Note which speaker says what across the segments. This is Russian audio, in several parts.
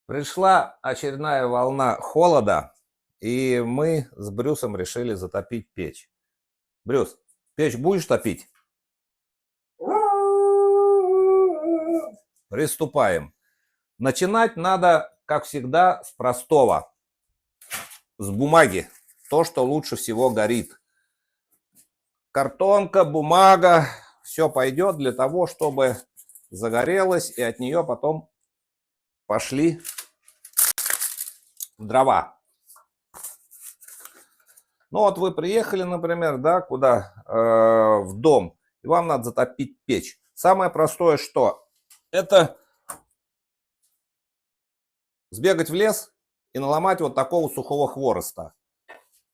Speaker 1: Пришла очередная волна холода, и мы с Брюсом решили затопить печь. Брюс, печь будешь топить? Приступаем. Начинать надо, как всегда, с простого. С бумаги. То, что лучше всего горит. Картонка, бумага, все пойдет для того, чтобы загорелось, и от нее потом пошли дрова. Ну вот вы приехали, например, да, куда? В дом, и вам надо затопить печь. Самое простое что? Это сбегать в лес и наломать вот такого сухого хвороста.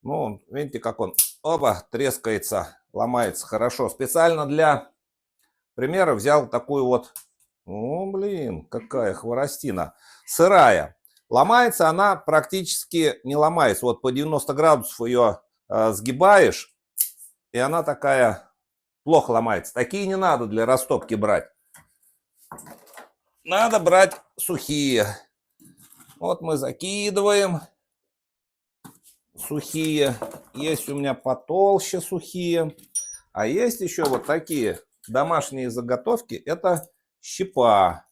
Speaker 1: Ну, видите, как он, оба, трескается, ломается хорошо. Специально для примера взял такую вот, о, блин, какая хворостина, сырая. Ломается она практически не ломается. Вот по 90 градусов ее сгибаешь, и она такая плохо ломается. Такие не надо для растопки брать. Надо брать сухие. Вот мы закидываем сухие. Есть у меня потолще сухие. А есть еще вот такие домашние заготовки. Это щепа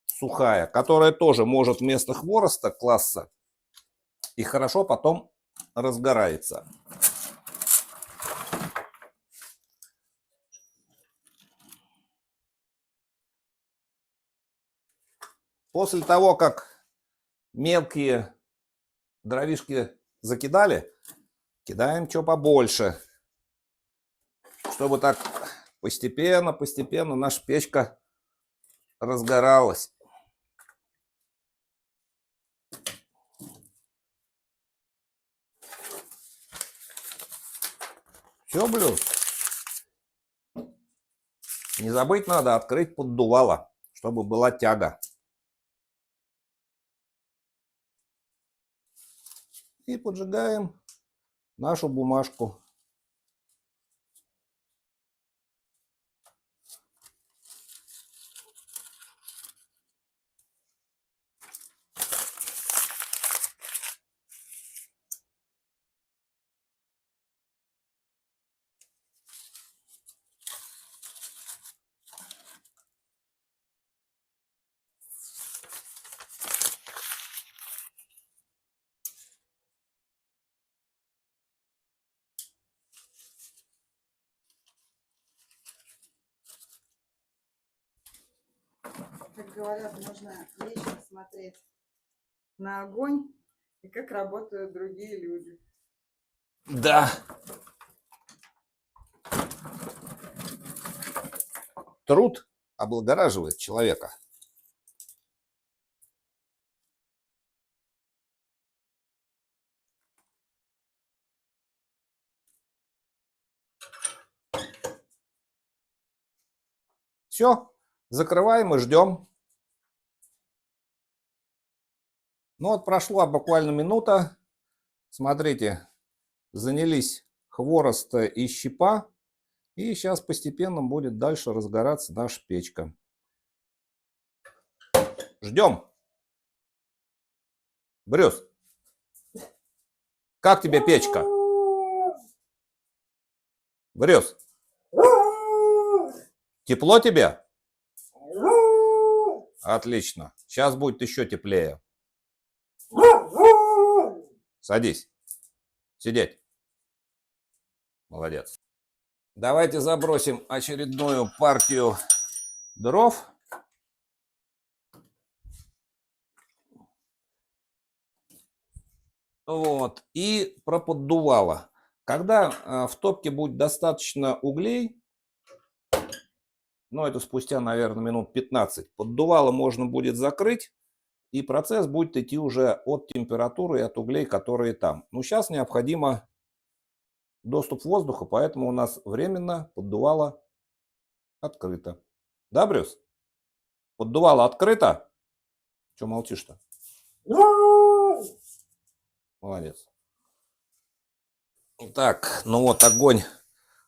Speaker 1: сухая, которая тоже может вместо хвороста класться и хорошо потом разгорается. После того, как мелкие дровишки закидали, кидаем что побольше, чтобы так постепенно наша печка разгоралась. Все, Блюз. Не забыть надо открыть поддувало, чтобы была тяга. И поджигаем нашу бумажку.
Speaker 2: Как говорят, можно вечно смотреть на огонь и как работают другие люди.
Speaker 1: Да. Труд облагораживает человека. Все, закрываем и ждем. Ну вот прошла буквально минута. Смотрите, занялись хворост и щепа. И сейчас постепенно будет дальше разгораться наша печка. Ждем. Брюс, как тебе печка? Брюс, тепло тебе? Отлично. Сейчас будет еще теплее. Садись. Сидеть. Молодец. Давайте забросим очередную партию дров. Вот. И про поддувало. Когда в топке будет достаточно углей, ну это спустя, наверное, минут 15, поддувало можно будет закрыть, и процесс будет идти уже от температуры и от углей, которые там. Но сейчас необходимо доступ воздуха, поэтому у нас временно поддувало открыто. Да, Брюс? Поддувало открыто? Че молчишь-то? Молодец. Так, ну вот огонь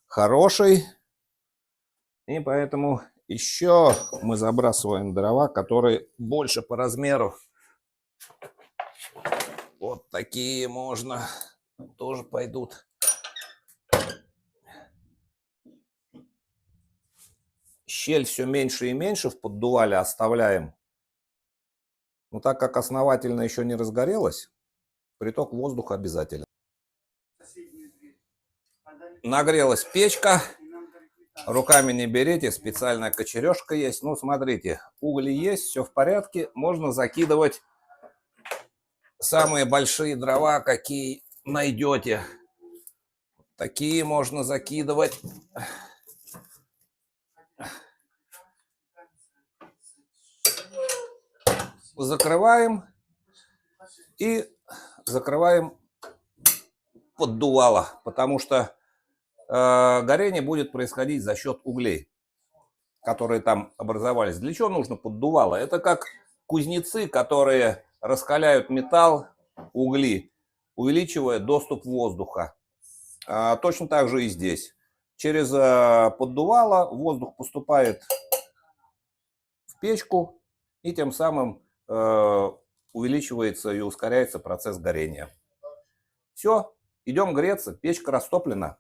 Speaker 1: хороший. И поэтому еще мы забрасываем дрова, которые больше по размеру. Вот такие можно. Тоже пойдут. Щель все меньше и меньше в поддувале оставляем. Но так как основательно еще не разгорелось, приток воздуха обязателен. Нагрелась печка. Руками не берите, специальная кочережка есть. Ну, смотрите, угли есть, все в порядке. Можно закидывать самые большие дрова, какие найдете. Такие можно закидывать. Закрываем и закрываем поддувало, потому что горение будет происходить за счет углей, которые там образовались. Для чего нужно поддувало? Это как кузнецы, которые раскаляют металл, угли, увеличивая доступ воздуха. Точно так же и здесь. Через поддувало воздух поступает в печку, и тем самым увеличивается и ускоряется процесс горения. Все, идем греться, печка растоплена.